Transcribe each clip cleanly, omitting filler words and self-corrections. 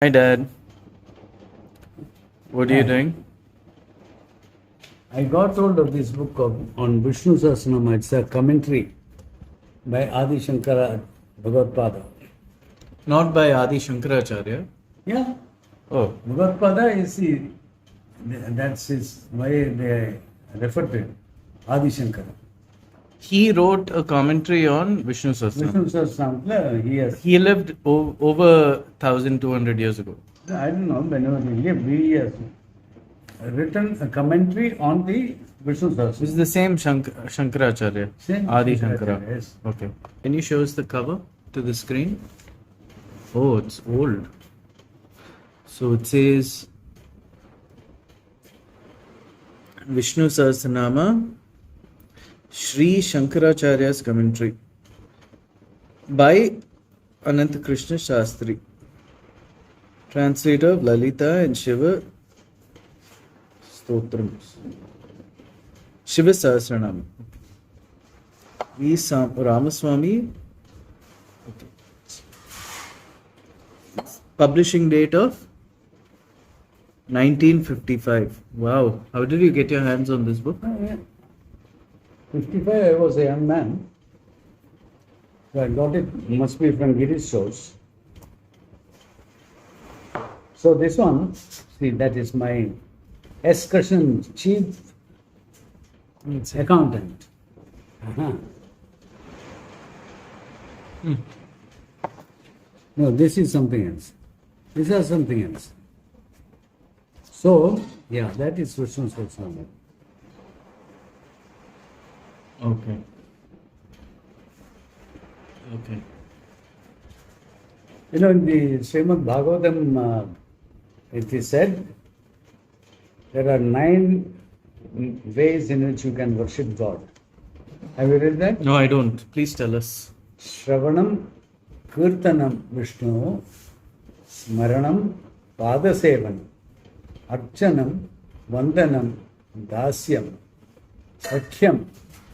Hi, Dad. What are you Hi. doing? I got hold of this book on Vishnu Sahasranama. It's a commentary by Adi Shankara Bhagavad. Not by Adi Shankaracharya. Yeah, Oh, Bhagavad is that's his way they refer to it. Adi Shankara. he wrote a commentary on Vishnu Sahasranam. Vishnu Sahasranama, he has, He lived over 1200 years ago. I don't know, whenever he lived, he has written a commentary on the Vishnu This is Sahasranama. the same Shankaracharya. Same Adi Shankaracharya, Shankara. yes. Okay. Can you show us the cover to the screen? Oh, it's old. So it says Vishnu Sahasranama, Sri Shankaracharya's commentary by Ananthakrishna Shastri, translator of Lalita and Shiva Stotrams. Shiva Sahasranama. V. Ramaswamy. Okay. Publishing date of 1955. Wow. How did you get your hands on this book? Oh, yeah. 55, I was a young man. So I got it, must be from Girish source. So this one, see, that is my excursion chief accountant. Uh-huh. No, this is something else. These are something else. So, yeah, that is Vishnu Sahasranama. Okay. Okay. You know, in the Srimad Bhagavatam, it is said there are 9 ways in which you can worship God. Have you read that? No, I don't. Please tell us. Shravanam, Kirtanam Vishnu, Smaranam, Padasevanam, Archanam, Vandanam, Dasyam, Sakhyam,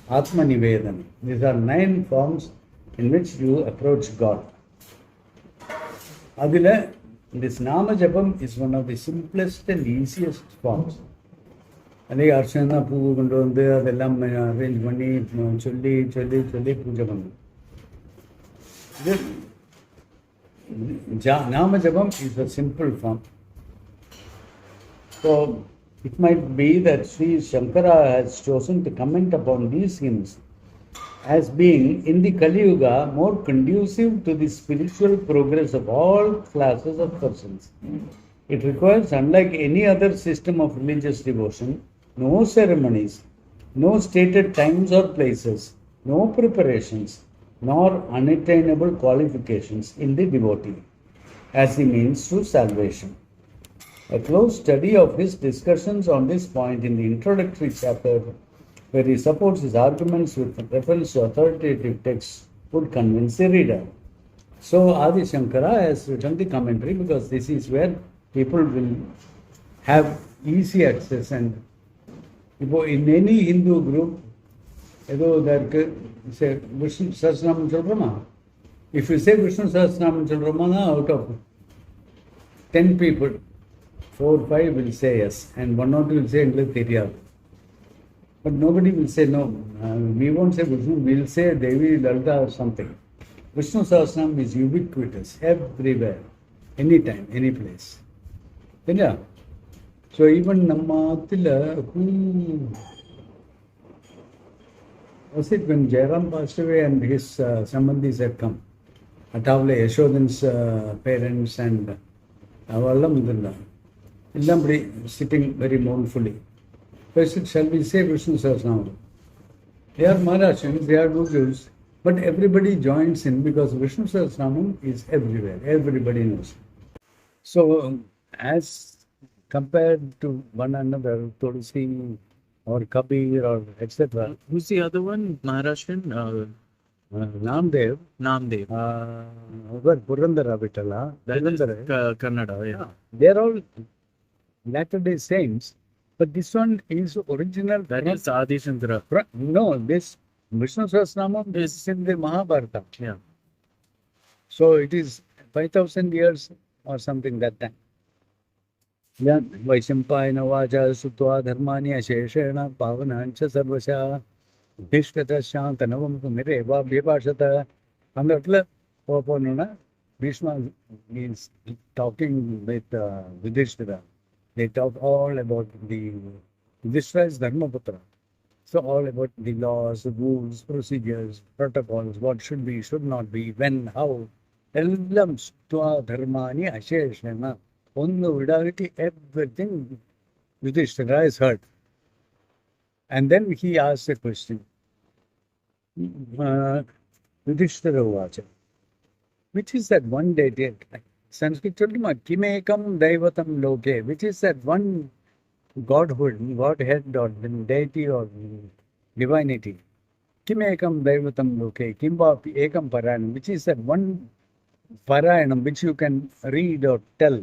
Atmanivedanam. These are 9 forms in which you approach God. Adila, this Nama Japam is one of the simplest and easiest forms. அதே அர்ச்சனை பூ கொண்டு வந்து அதெல்லாம் arrange பண்ணி சொல்லி சொல்லி சொல்லி பூஜை பண்ணணும். Nama Japam is a simple form. So it might be that Sri Shankara has chosen to comment upon these hymns as being in the Kali Yuga more conducive to the spiritual progress of all classes of persons. It requires, unlike any other system of religious devotion, no ceremonies, no stated times or places, no preparations, nor unattainable qualifications in the devotee as the means to salvation. A close study of his discussions on this point in the introductory chapter, where he supports his arguments with reference to authoritative texts, would convince the reader. So Adi Shankara has written the commentary because this is where people will have easy access. And in any Hindu group, say Vishnu Sahasranamam Chalrama. If you say Vishnu Sahasranamam Chalrama, out of 10 people, 4 or 5 will say yes, and 1 or 2 will say English Teriya. But nobody will say no. We won't say Vishnu, we'll say Devi Lalita or something. Vishnu Sahasranam is ubiquitous, everywhere, anytime, any place. Yeah. So even Nammatila, who was it when Jairam passed away and his Sambandhis had come? Atavle, Yashodan's parents and Avallam sitting very mournfully. So I said, shall we say Vishnu Sahasranam? They are Maharashtrians, they are Gurus, but everybody joins in because Vishnu Sahasranam is everywhere. Everybody knows. So, as compared to one another, Tulsi or Kabir or etc., Who's the other one? Maharashtrian? Namdev, Namdev. Purandara Vitala, That is Purandara, Kannada, yeah. they're all Latter-day Saints, but this one is original. That is Adi Shankara. No, this Vishnu Sahasranamam is in the Mahabharata. Yeah. So it is 5,000 years or something that time. Then Vaishampayana vacha sutva dharmani asheshena pavanancha sarvasha bhishkata shantanavam kumireva vipashata. And that Bhishma is talking with Yudhishthira. They talk all about the Yudhishthira is Dharmaputra. So all about the laws, rules, procedures, protocols, what should be, should not be, when, how. Ellam stva dharmani asheshena. On the vidaviti, everything Yudhishthira is heard. And then he asks a question. Yudhishthira vacha. Which is that one deity? Sanskrit Kimekam Daivatam Loke, which is that one godhood, godhead or deity or divinity. Kimekam Daivatam Loke, Kimba Ekam Parayanam, which is that one Parayanam which you can read or tell.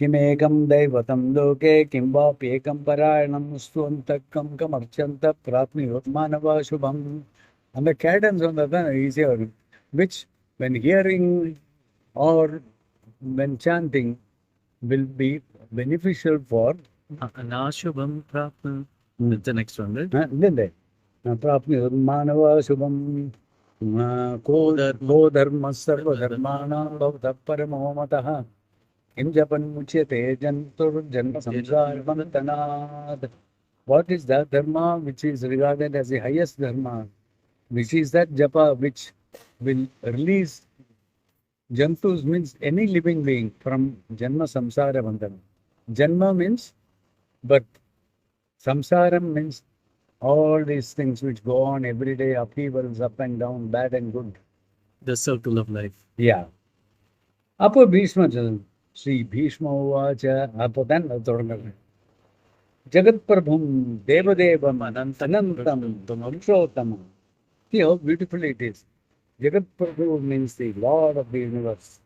Kimekam Daivatam Loke, Kimba Ekam Parayanam, Stuantakam Kamarchanta Prapni Manava Shubham. And the cadence on the other is easier, which when hearing or when chanting will be beneficial for Anashubham Prapna. That's the next one, right? Prapni Manava Shubham Ko Dharma Sarva Dharmana Bhavta Paramomataha Kim Japan Muchyate Jantur Janma Samsar Vantanad. What is that Dharma which is regarded as the highest Dharma? Which is that japa which will release jantus, means any living being, from janma samsara bandhana. Janma means birth. Samsaram means all these things which go on every day, upheavals, up and down, bad and good. The circle of life. Yeah. Apo Bhishma Sri Bhishma Uvacha Apodan Jagat Prabhum Devadevam Anantam Purushottamam. See how beautiful it is. Jagat Prabhu means the Lord of the universe.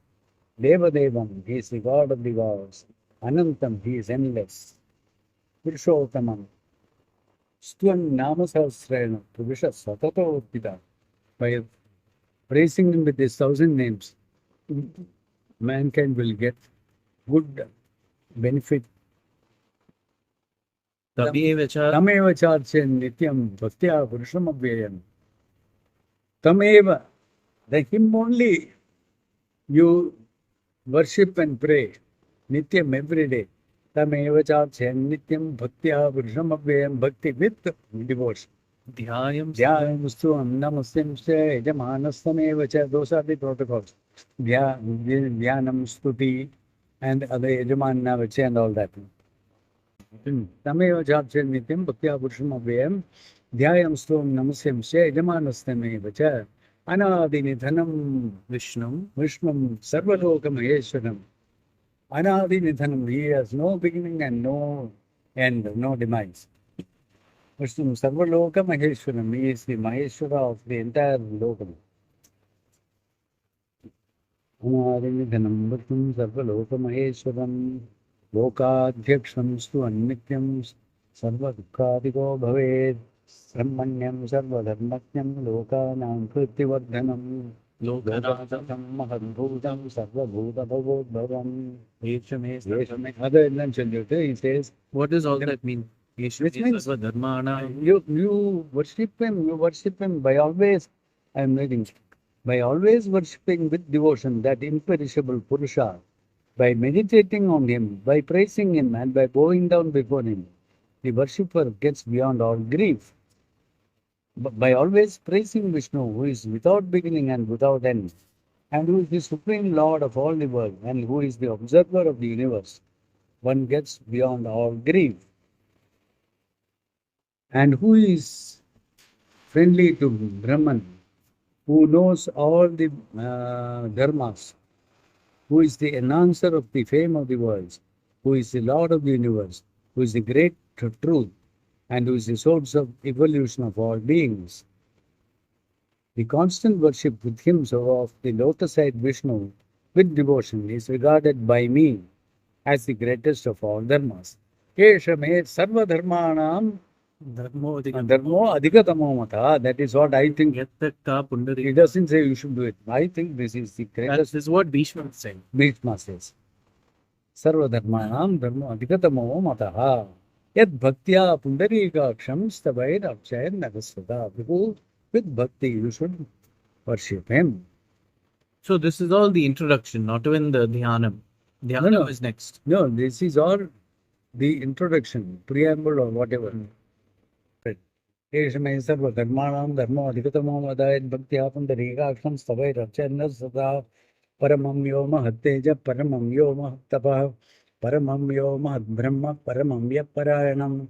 Devadevam, he is the God of the gods. Anantam, he is endless. Purushottamam. Stvan Nama Sahasranama, Pravisha Satato Pita. By praising him with his 1,000 names, mankind will get good benefit. Tameva Charchen Nityam Bhaktya Purusham Abhyayam. Tameva, the him only you worship and pray. Nityam every day. Tameva Charchen Nityam Bhaktya Purusham Abhyayam. Bhakti with devotion. Dhyayam Dhyayamustuam Namasimse Yajamanastamevacha. Those are the protocols. Dhyanam Stuti and other Yajamanavacha and all that. Tameva Charchen Nityam Bhaktya Purusham Abhyayam. Dhyayamstuam Namasimse Yajamanastamevacha. Anadinidhanam Vishnum. Vishnum Sarvaloka Maheshwaram. Anadinidhanam. He has no beginning and no end, no demise. Vishnu Sarvaloka Maheshwaram. He is the Maheshwara of the entire Lokam. Anadinidhanam Vishnu Sarvaloka Maheshwaram. Lokadhyaksham stu annityam sarva dukkadiko bhaved. Brahmanyam sarva dharmatnyam lokanam kritivardhanam. Lokanatham mahadbhutam sarva bhuta bhavodbhavam. Other invention, he says. What does all that mean? Which means Dharmana. you worship him by always, I am reading, by always worshipping with devotion that imperishable Purusha, by meditating on him, by praising him, and by bowing down before him, the worshipper gets beyond all grief. By always praising Vishnu, who is without beginning and without end, and who is the supreme Lord of all the world, and who is the observer of the universe, one gets beyond all grief. And who is friendly to Brahman, who knows all the dharmas, who is the announcer of the fame of the worlds, who is the Lord of the universe, who is the great truth, and who is the source of evolution of all beings. The constant worship with him of the lotus-eyed Vishnu with devotion is regarded by me as the greatest of all dharmas. Kesha me sarva dharmanam Dharmo Dharmo adhikatamo mata. That is what I think. Yatta Pundari. He doesn't say you should do it. I think this is the greatest. This is what Bhishma is saying. Bhishma says. Sarva dharmanam dharmo adhikatamo mataha. Yad bhaktya pundarikaksham stavair akshayar nagasvata. Because with bhakti you should worship him. So this is all the introduction, not even the dhyanam. Dhyanam No. is next. No, this is all the introduction, preamble or whatever. Yeshme sarva dharmanam dharmo adhikatamo mata yad bhaktya pundarikaksham stavair akshayar nagasvata. Paramam yo mahatteja paramam yo mahattapah paramam yo mahadbrahma paramam yaparayanam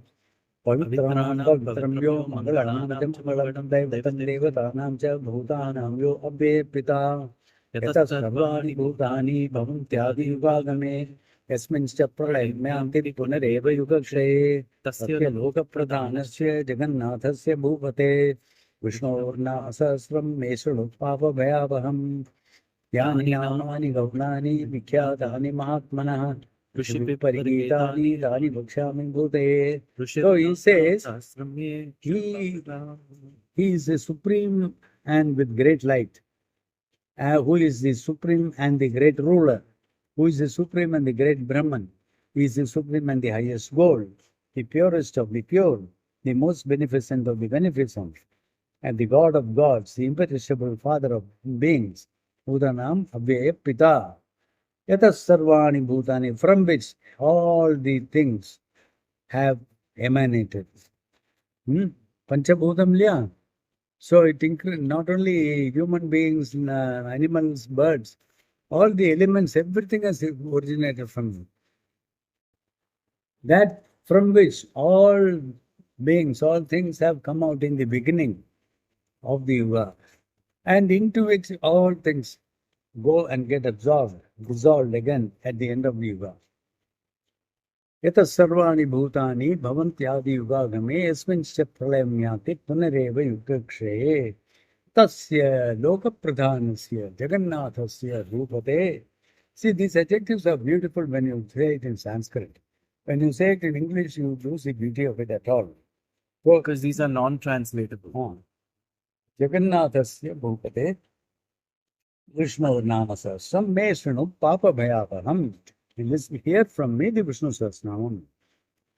pavitranam pavitram yo mangalanam mangalam daivatam devatanam cha bhutanam yo abhepita yatas sarvani bhutani bhavantyadi yugagame yasminscha pralayamyanti punareva yugakshaye tasya lokapradhanasya jagannathasya bhupate Vishnu Sahasranam mesunu papa bhayavaham यानि नामानि गौणानि विख्यातानि महात्मनः ऋषिभिः तानि वक्ष्यामि भूते. So he says he is the supreme and with great light, who is the supreme and the great ruler, who is the supreme and the great Brahman. He is the supreme and the highest goal, the purest of the pure, the most beneficent of the beneficent, and the God of gods, the imperishable father of beings. Bhutanam Abhyaya Pita. Yatas Sarvani Bhutani, from which all the things have emanated. Panchabhutam Liya. So it includes not only human beings, animals, birds, all the elements, everything has originated from it. That from which all beings, all things have come out in the beginning of the Yuga, and into which all things go and get absorbed, dissolved again at the end of the Yuga. Yata sarvani bhutani bhavantyadi yugagame yasminscha pralayamyati punareva yugakshaye tasya lokapradhanasya jagannathasya rupate. See, these adjectives are beautiful when you say it in Sanskrit. When you say it in English, you lose the beauty of it at all. Because these are non-translatable. Jagannathasya bhupate Vishnu Sahasranamam me shrinu papa bhayavaham. Hear from me the Vishnu Sahasranamam.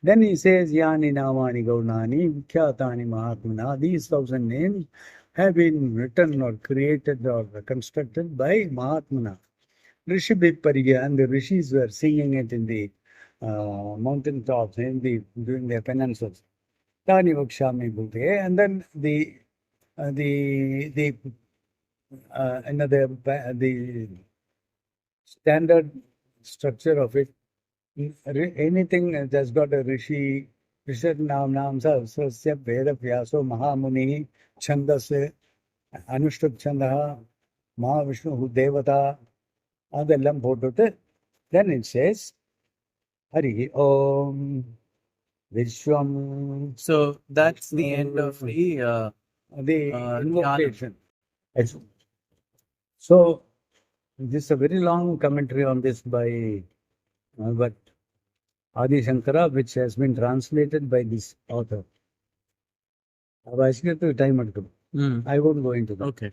Then he says, Yani namani gaunani vikhyatani mahatmana. These 1,000 names have been written or created or constructed by Mahatmana. Rishi Bipariya, and the rishis were singing it in the mountain tops, during their penances. Tani vakshami bhute. And then the standard structure of it, anything that has got a rishi, Visharnam Sahasrasya Veda Vyaso Mahamuni Chandase Anushtup Chandaha Mahavishnu Devata Adellam Potute. Then it says Hari Om Vishwam. So that's the end of the invocation. So this is a very long commentary on this by but Adi Shankara, which has been translated by this author. I won't go into that. Okay.